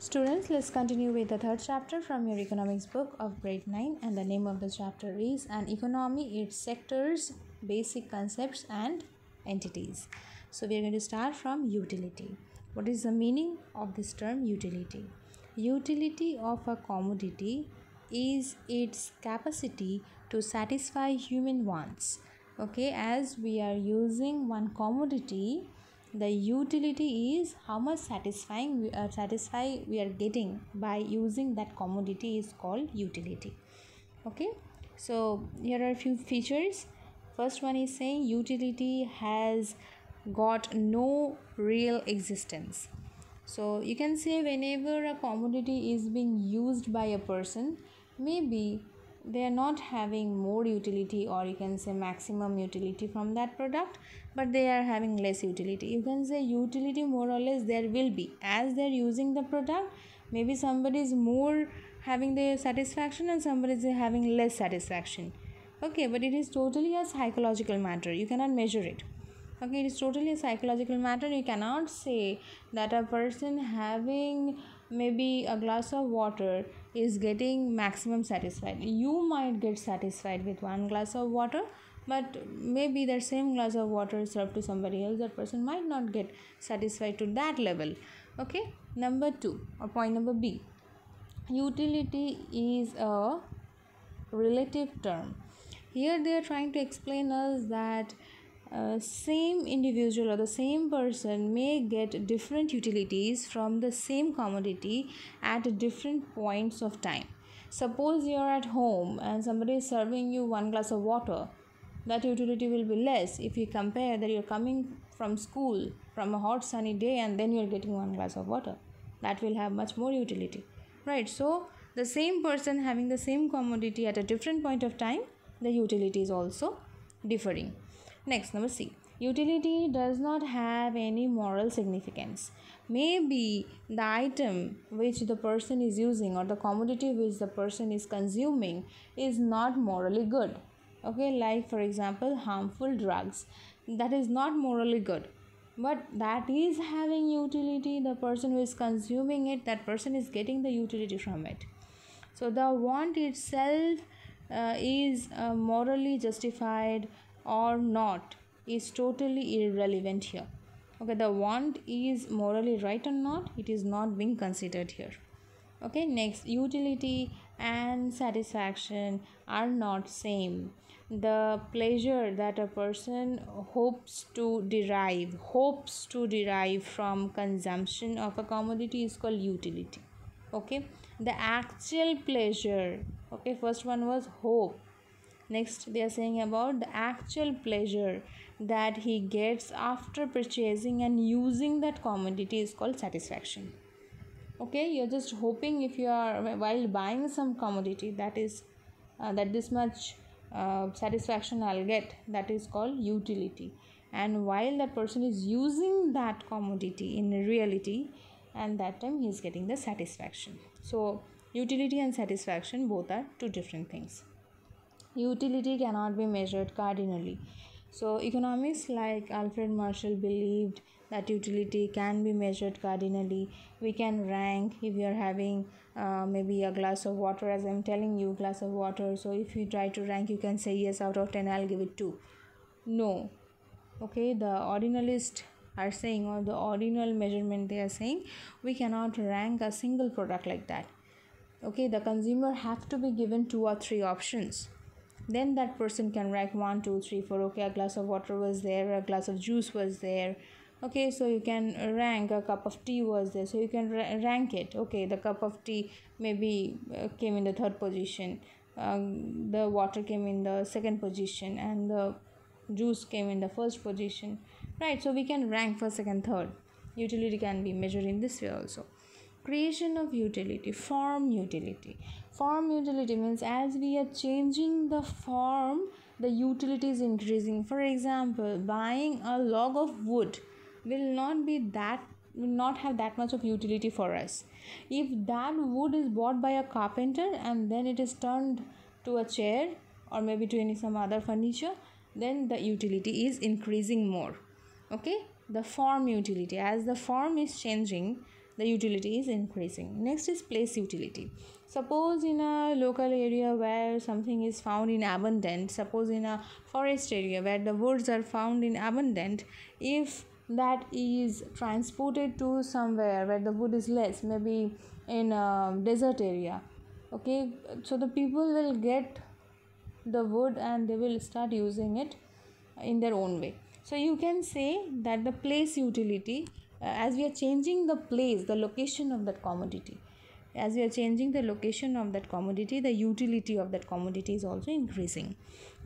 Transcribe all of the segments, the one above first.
Students, let's continue with the third chapter from your economics book of grade 9, and the name of the chapter is An Economy, Its Sectors, Basic Concepts and Entities. So we are going to start from utility. What is the meaning of this term utility? Utility of a commodity is its capacity to satisfy human wants. Okay, as we are using one commodity, the utility is how much satisfying we are getting by using that commodity is called utility. Okay, so here are a few features. First one is saying utility has got no real existence. So you can say whenever a commodity is being used by a person, maybe they are not having more utility, or you can say maximum utility from that product, but they are having less utility. You can say utility more or less there will be, as they are using the product. Maybe somebody is more having the satisfaction and somebody is having less satisfaction. Okay, but it is totally a psychological matter. You cannot measure it. Okay, it is totally a psychological matter. You cannot say that a person having maybe a glass of water is getting maximum satisfied. You might get satisfied with one glass of water, but maybe that same glass of water served to somebody else, that person might not get satisfied to that level. Okay, number 2, or point number B, utility is a relative term. Here they are trying to explain us that same individual or the same person may get different utilities from the same commodity at different points of time. Suppose you are at home and somebody is serving you one glass of water, that utility will be less if you compare that you're coming from school from a hot sunny day and then you're getting one glass of water. That will have much more utility, right? So the same person having the same commodity at a different point of time, the utility is also differing. Next, number C, utility does not have any moral significance. Maybe the item which the person is using or the commodity which the person is consuming is not morally good. Okay, like for example harmful drugs, that is not morally good, but that is having utility. The person who is consuming it, that person is getting the utility from it. So the want itself is morally justified or not is totally irrelevant here. Okay, the want is morally right or not, it is not being considered here. Okay, next, utility and satisfaction are not same. The pleasure that a person hopes to derive from consumption of a commodity is called utility. Okay, the actual pleasure, okay, first one was hope. Next, they are saying about the actual pleasure that he gets after purchasing and using that commodity is called satisfaction. Okay, you're just hoping if you are while buying some commodity that is that this much satisfaction I'll get, that is called utility. And while that person is using that commodity in reality, and that time he is getting the satisfaction. So utility and satisfaction both are two different things. Utility cannot be measured cardinally. So economists like Alfred Marshall believed that utility can be measured cardinally. We can rank if you are having maybe a glass of water, as I'm telling you, glass of water. So if you try to rank, you can say yes, out of 10 I'll give it 2. No. Okay, the ordinalists are saying, or the ordinal measurement they are saying, we cannot rank a single product like that. Okay, the consumer have to be given 2 or 3 options, then that person can rank 1, 2, 3, 4. Okay, a glass of water was there, a glass of juice was there. Okay, so you can rank, a cup of tea was there, so you can rank it. Okay, the cup of tea maybe came in the 3rd position, the water came in the 2nd position, and the juice came in the 1st position, right? So we can rank 1st, 2nd, 3rd. Utility can be measured in this way also. Creation of utility, form utility. Form utility means as we are changing the form, the utility is increasing. For example, buying a log of wood will not have that much of utility for us. If that wood is bought by a carpenter and then it is turned to a chair or maybe to some other furniture, then the utility is increasing more. Okay, the form utility, as the form is changing, the utility is increasing. Next is place utility. Suppose in a local area where something is found in abundance, suppose in a forest area where the woods are found in abundant, if that is transported to somewhere where the wood is less, maybe in a desert area, okay, so the people will get the wood and they will start using it in their own way. So you can say that the place utility, as we are changing the place, the location of that commodity, as we are changing the location of that commodity, the utility of that commodity is also increasing.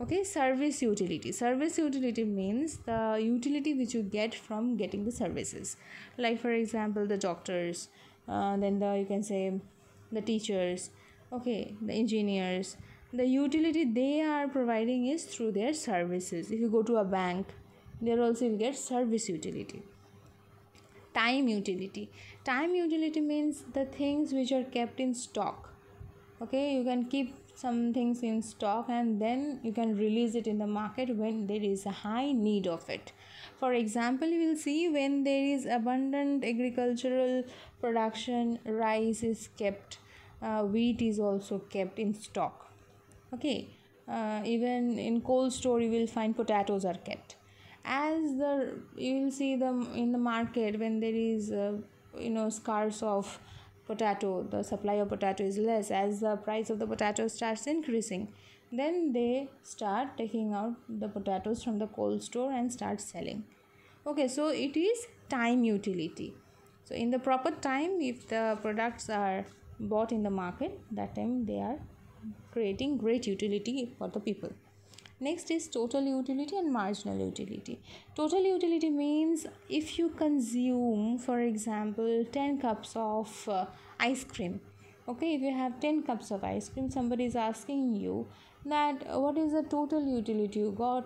Okay, service utility. Service utility means the utility which you get from getting the services, like for example the doctors, then the, you can say, the teachers, okay, the engineers. The utility they are providing is through their services. If you go to a bank, there also you get service utility. Time utility. Time utility means the things which are kept in stock. Okay, you can keep some things in stock and then you can release it in the market when there is a high need of it. For example, you will see when there is abundant agricultural production, rice is kept, wheat is also kept in stock. Okay, even in cold store you will find potatoes are kept. As the, you will see them in the market when there is scarce of potato, the supply of potato is less, as the price of the potato starts increasing, then they start taking out the potatoes from the cold store and start selling. Okay, so it is time utility. So in the proper time, if the products are bought in the market, that time they are creating great utility for the people. Next is total utility and marginal utility. Total utility means if you consume, for example, 10 cups of ice cream. Okay, if you have 10 cups of ice cream, somebody is asking you that what is the total utility you got,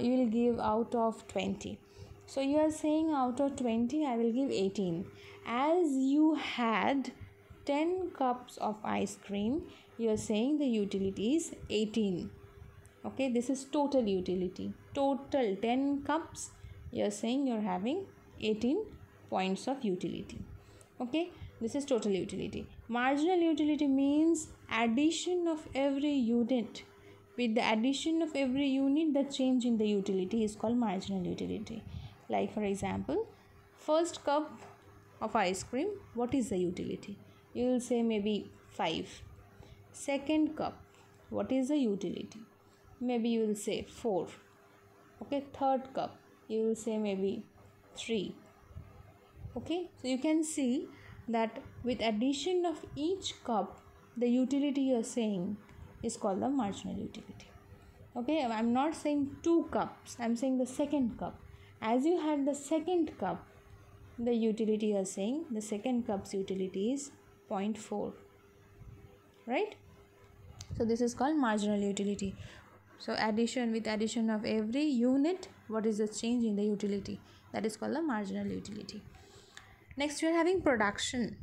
you will give out of 20. So you are saying out of 20 I will give 18. As you had 10 cups of ice cream, you are saying the utility is 18. Okay, this is total utility. Total 10 cups, you are saying you are having 18 points of utility. Okay, this is total utility. Marginal utility means addition of every unit. With the addition of every unit, the change in the utility is called marginal utility. Like for example, first cup of ice cream, what is the utility? You will say maybe 5. Second cup, what is the utility? Maybe you will say 4. Okay, third cup, you will say maybe 3. Okay, so you can see that with addition of each cup, the utility you are saying is called the marginal utility. Okay, I'm not saying 2 cups, I'm saying the second cup. As you had the second cup, the utility you are saying, the second cup's utility is 0.4. Right? So this is called marginal utility. So addition, with addition of every unit, what is the change in the utility? That is called the marginal utility. Next we are having production.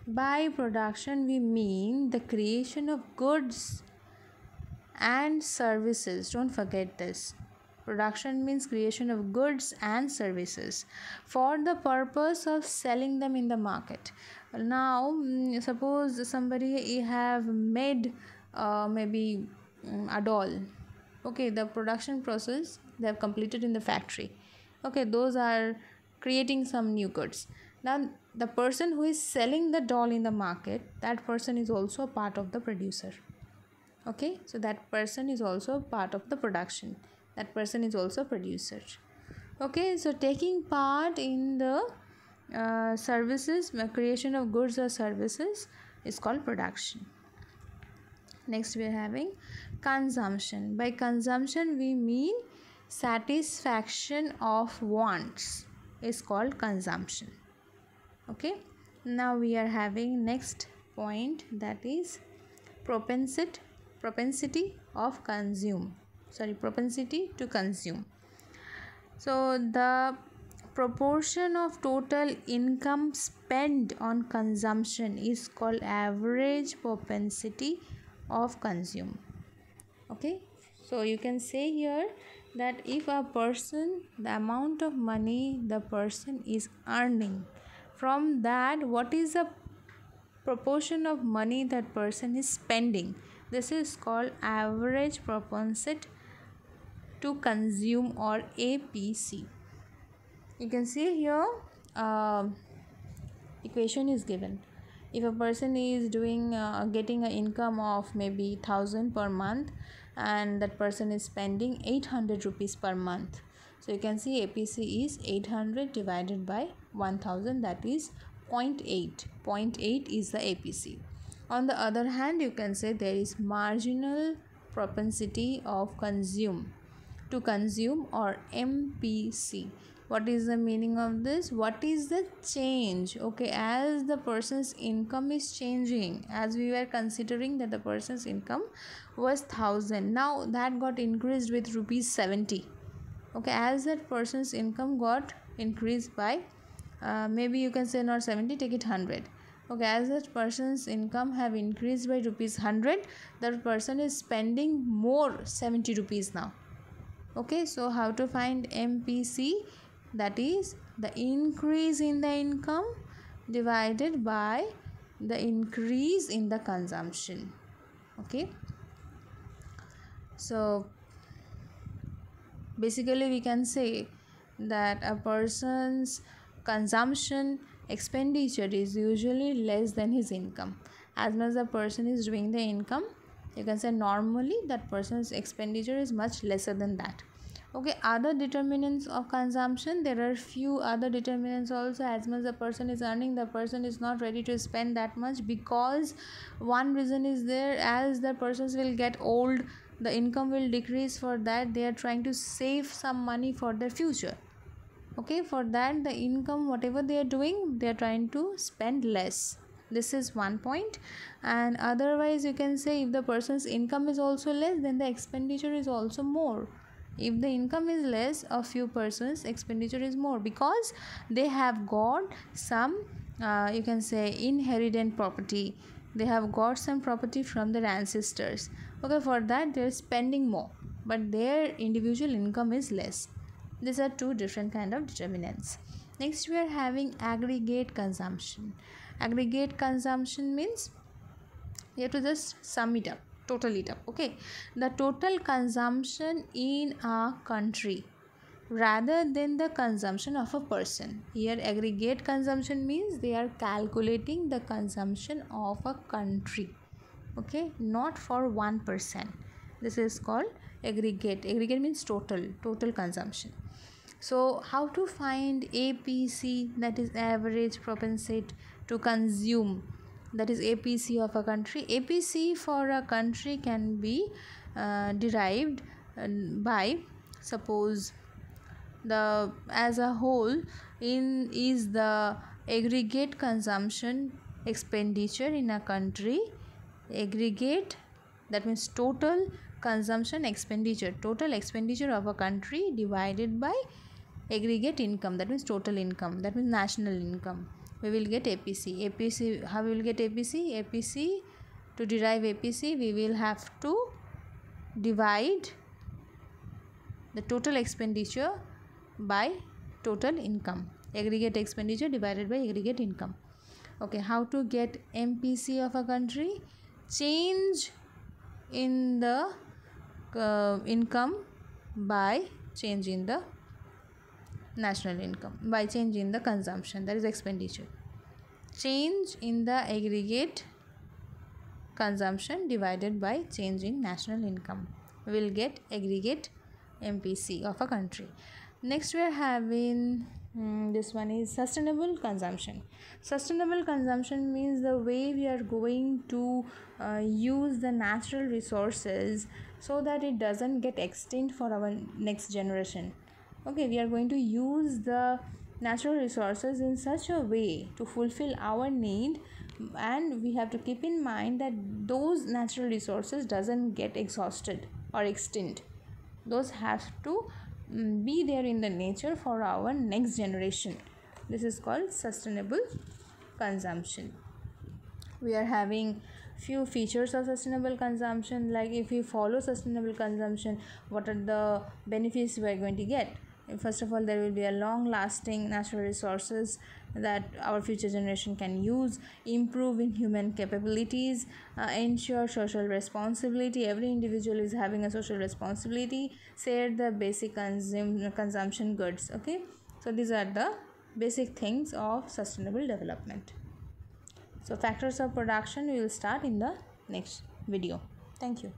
By production we mean the creation of goods and services. Don't forget this. Production means creation of goods and services for the purpose of selling them in the market. Now suppose somebody have made maybe a doll. Okay, the production process they have completed in the factory. Okay, those are creating some new goods. Now the person who is selling the doll in the market, that person is also a part of the producer. Okay, so that person is also part of the production. That person is also a producer. Okay, so taking part in the services, creation of goods or services is called production. Next we are having consumption. By consumption we mean satisfaction of wants is called consumption. Okay, now we are having next point, that is propensity to consume. So the proportion of total income spent on consumption is called average propensity of consume. Okay, so you can say here that if a person, the amount of money the person is earning From that, what is the proportion of money that person is spending? This is called average propensity to consume, or APC. You can see here equation is given. If a person is doing getting an income of maybe 1000 per month, and that person is spending 800 rupees per month, so you can see APC is 800 divided by 1000, that is 0.8. 0.8 is the APC. On the other hand, you can say there is marginal propensity of consume to consume, or MPC. What is the meaning of this? What is the change? Okay, as the person's income is changing, as we were considering that the person's income was 1000, now that got increased with rupees 70. Okay, as that person's income got increased by maybe you can say not 70, take it 100. Okay, as that person's income have increased by rupees 100, that person is spending more 70 rupees now. Okay, so how to find MPC? That is the increase in the income divided by the increase in the consumption. Okay, so basically we can say that a person's consumption expenditure is usually less than his income. As much as the person is doing the income, you can say normally that person's expenditure is much lesser than that. Okay, other determinants of consumption, there are few other determinants also. As much as the person is earning, the person is not ready to spend that much, because one reason is there, as the persons will get old, the income will decrease. For that they are trying to save some money for their future. Okay, for that the income whatever they are doing, they are trying to spend less. This is one point. And otherwise you can say if the person's income is also less, then the expenditure is also more. If the income is less, a few persons expenditure is more, because they have got some you can say inherited property, they have got some property from their ancestors. Okay, for that they are spending more, but their individual income is less. These are two different kind of determinants. Next we are having aggregate consumption. Aggregate consumption means you have to just sum it up, total it up. Okay, the total consumption in a country rather than the consumption of a person. Here aggregate consumption means they are calculating the consumption of a country. Okay, not for one person. This is called aggregate. Aggregate means total consumption. So how to find APC, that is average propensity to consume, that is APC of a country? APC for a country can be derived by, suppose the as a whole in is the aggregate consumption expenditure in a country. Aggregate, that means total consumption expenditure, total expenditure of a country divided by aggregate income, that means total income, that means national income. We will get APC. APC, how we will get APC? APC, to derive APC we will have to divide the total expenditure by total income. Aggregate expenditure divided by aggregate income. Okay, how to get MPC of a country? Change in the income by change in the national income, by change in the consumption, that is expenditure. Change in the aggregate consumption divided by change in national income, we will get aggregate MPC of a country. Next we are having this one is sustainable consumption. Sustainable consumption means the way we are going to use the natural resources so that it doesn't get extinct for our next generation. Okay, we are going to use the natural resources in such a way to fulfill our need, and we have to keep in mind that those natural resources doesn't get exhausted or extinct. Those have to be there in the nature for our next generation. This is called sustainable consumption. We are having few features of sustainable consumption, like if we follow sustainable consumption, what are the benefits we are going to get? First of all, there will be a long lasting natural resources that our future generation can use, improve in human capabilities, ensure social responsibility. Every individual is having a social responsibility, share the basic consumption goods. Okay, so these are the basic things of sustainable development. So factors of production we will start in the next video. Thank you.